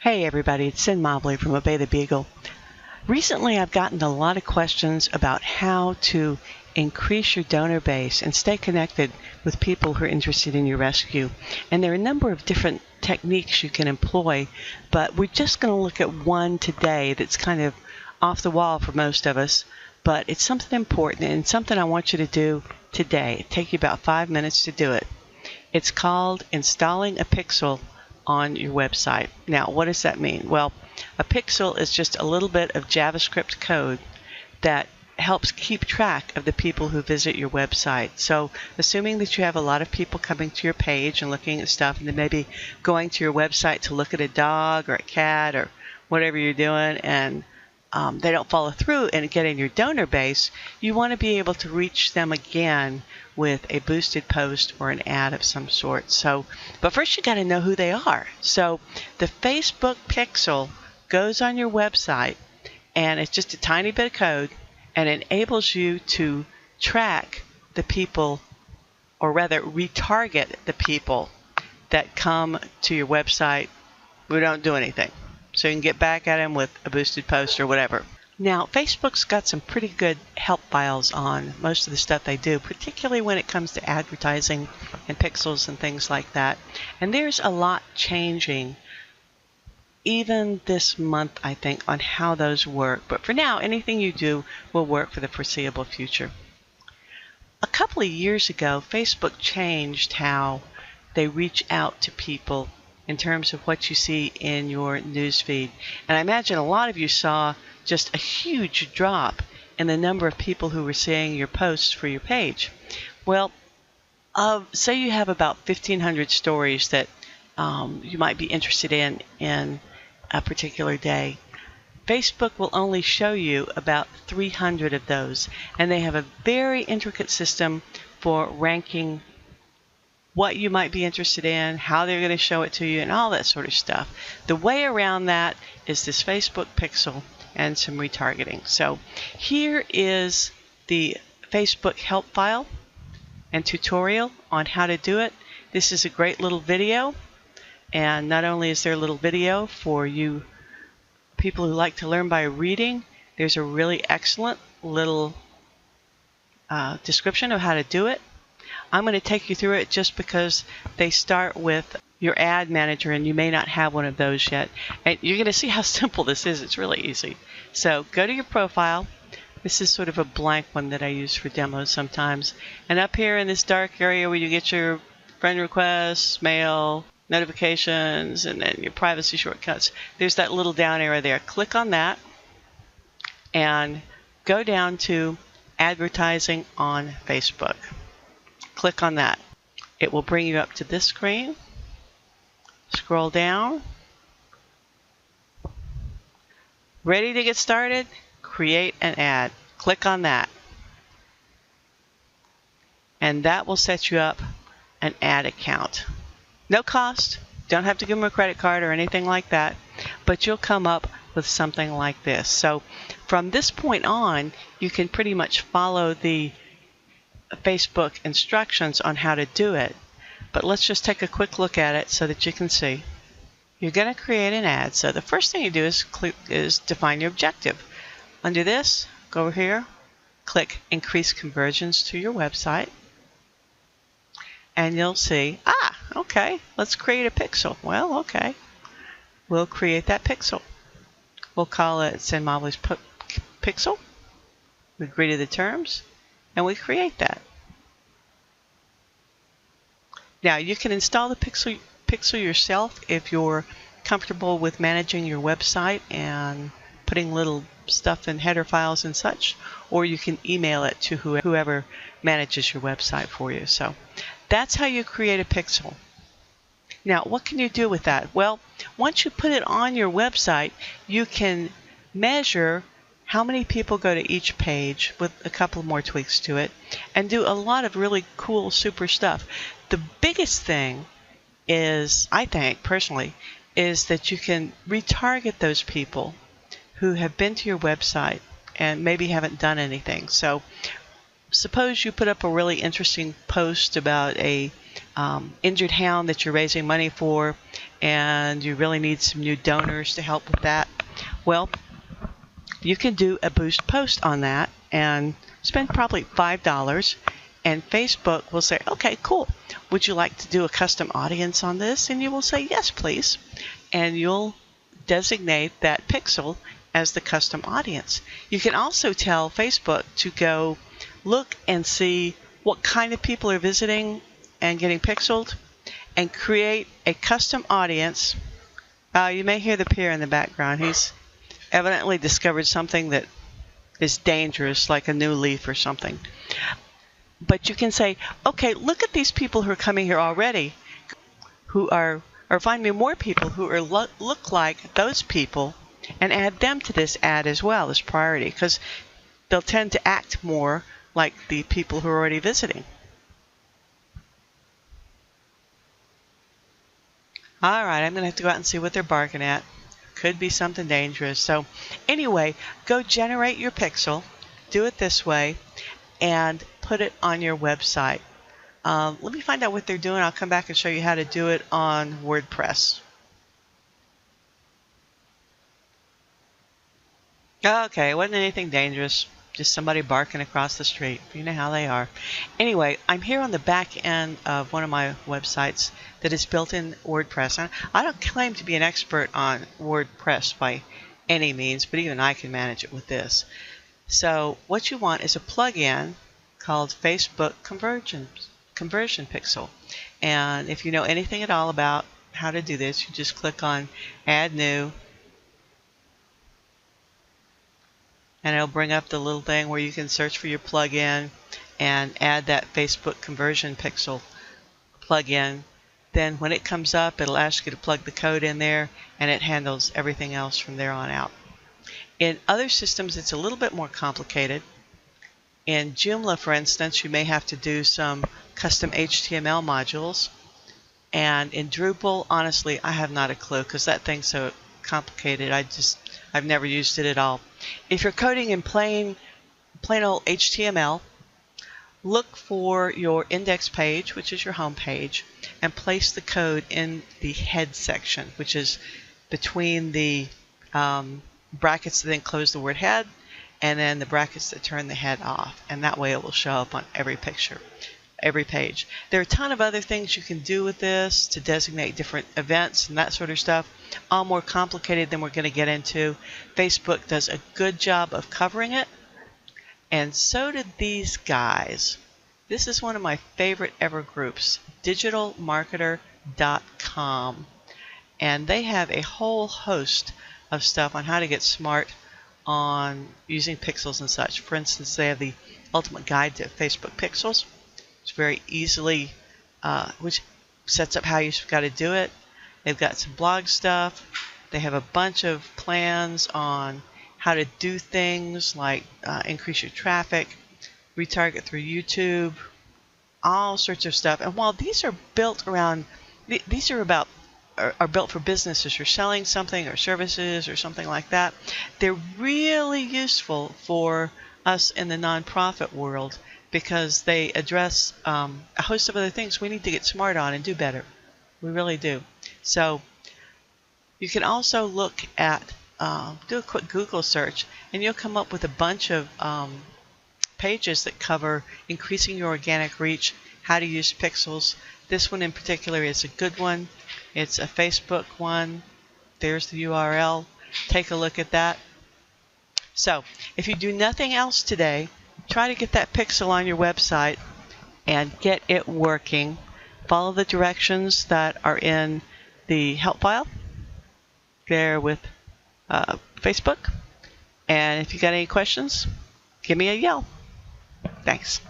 Hey everybody, it's Cyn Mobley from Obey the Beagle. Recently I've gotten a lot of questions about how to increase your donor base and stay connected with people who are interested in your rescue. And there are a number of different techniques you can employ, but we're just going to look at one today that's kind of off the wall for most of us, but it's something important and something I want you to do today. It'll take you about 5 minutes to do it. It's called installing a pixel on your website. Now, what does that mean? Well, a pixel is just a little bit of JavaScript code that helps keep track of the people who visit your website. So, assuming that you have a lot of people coming to your page and looking at stuff, and then maybe going to your website to look at a dog or a cat or whatever you're doing, and they don't follow through and get in your donor base, you want to be able to reach them again with a boosted post or an ad of some sort. So, but first you got to know who they are. So the Facebook pixel goes on your website, and it's just a tiny bit of code, and enables you to track the people, or rather retarget the people that come to your website who don't do anything. So you can get back at them with a boosted post or whatever. Now, Facebook's got some pretty good help files on most of the stuff they do, particularly when it comes to advertising and pixels and things like that. And there's a lot changing even this month, I think, on how those work. But for now, anything you do will work for the foreseeable future. A couple of years ago, Facebook changed how they reach out to people in terms of what you see in your newsfeed. And I imagine a lot of you saw just a huge drop in the number of people who were seeing your posts for your page. Well, say you have about 1,500 stories that you might be interested in a particular day. Facebook will only show you about 300 of those, and they have a very intricate system for ranking what you might be interested in, how they're going to show it to you, and all that sort of stuff. The way around that is this Facebook pixel and some retargeting. So here is the Facebook help file and tutorial on how to do it. This is a great little video, and not only is there a little video for you people who like to learn by reading, there's a really excellent little description of how to do it. I'm going to take you through it just because they start with your ad manager, and you may not have one of those yet. And you're going to see how simple this is. It's really easy. So go to your profile. This is sort of a blank one that I use for demos sometimes. And up here in this dark area where you get your friend requests, mail, notifications, and then your privacy shortcuts, there's that little down arrow there. Click on that and go down to advertising on Facebook. Click on that. It will bring you up to this screen. Scroll down. Ready to get started? Create an ad. Click on that. And that will set you up an ad account. No cost. Don't have to give them a credit card or anything like that. But you'll come up with something like this. So from this point on, you can pretty much follow the Facebook instructions on how to do it, but let's just take a quick look at it so that you can see. You're going to create an ad. So the first thing you do is define your objective. Under this, go over here, click Increase Conversions to your website, and you'll see, okay, let's create a pixel. Well, okay, we'll create that pixel. We'll call it Cyn Mobley's pixel. We agree to the terms, and we create that. Now you can install the pixel yourself if you're comfortable with managing your website and putting little stuff in header files and such, or you can email it to whoever manages your website for you. So that's how you create a pixel. Now what can you do with that? Well, once you put it on your website, you can measure how many people go to each page with a couple more tweaks to it, and do a lot of really cool, super stuff. The biggest thing is, I think, personally, is that you can retarget those people who have been to your website and maybe haven't done anything. So suppose you put up a really interesting post about a injured hound that you're raising money for, and you really need some new donors to help with that. Well, you can do a boost post on that and spend probably $5, and Facebook will say, okay, cool. Would you like to do a custom audience on this? And you will say, yes, please. And you'll designate that pixel as the custom audience. You can also tell Facebook to go look and see what kind of people are visiting and getting pixeled and create a custom audience. You may hear the peer in the background. He's evidently discovered something that is dangerous, like a new leaf or something. But you can say, okay, look at these people who are coming here already, who are, or find me more people who are look like those people, and add them to this ad as well as priority, because they'll tend to act more like the people who are already visiting. All right, I'm going to have to go out and see what they're barking at. Could be something dangerous. So anyway, go generate your pixel, do it this way, and put it on your website. Let me find out what they're doing. I'll come back and show you how to do it on WordPress. Okay, it wasn't anything dangerous. Just somebody barking across the street. You know how they are. Anyway, I'm here on the back end of one of my websites that is built in WordPress. And I don't claim to be an expert on WordPress by any means, but even I can manage it with this. So what you want is a plugin called Facebook Conversion Pixel. And if you know anything at all about how to do this, you just click on Add New, and it'll bring up the little thing where you can search for your plugin and add that Facebook Conversion Pixel plugin. Then when it comes up, it'll ask you to plug the code in there, and it handles everything else from there on out. In other systems, it's a little bit more complicated. In Joomla, for instance, you may have to do some custom HTML modules. And in Drupal, honestly, I have not a clue, because that thing's so complicated. I've never used it at all. If you're coding in plain old HTML, look for your index page, which is your home page, and place the code in the head section, which is between the brackets that then close the word head, and then the brackets that turn the head off. And that way it will show up on every picture, every page. There are a ton of other things you can do with this to designate different events and that sort of stuff, all more complicated than we're going to get into. Facebook does a good job of covering it, and so did these guys. This is one of my favorite ever groups, digitalmarketer.com, and they have a whole host of stuff on how to get smart on using pixels and such. For instance, they have the Ultimate Guide to Facebook Pixels. It's very easily, which sets up how you've got to do it. They've got some blog stuff. They have a bunch of plans on how to do things like increase your traffic, retarget through YouTube, all sorts of stuff. And while these are built around, these are built for businesses who are selling something or services or something like that, they're really useful for us in the nonprofit world, because they address a host of other things we need to get smart on and do better. We really do. So you can also look at, do a quick Google search, and you'll come up with a bunch of pages that cover increasing your organic reach, how to use pixels. This one in particular is a good one. It's a Facebook one. There's the URL. Take a look at that. So if you do nothing else today, try to get that pixel on your website and get it working. Follow the directions that are in the help file there with Facebook. And if you got any questions, give me a yell. Thanks.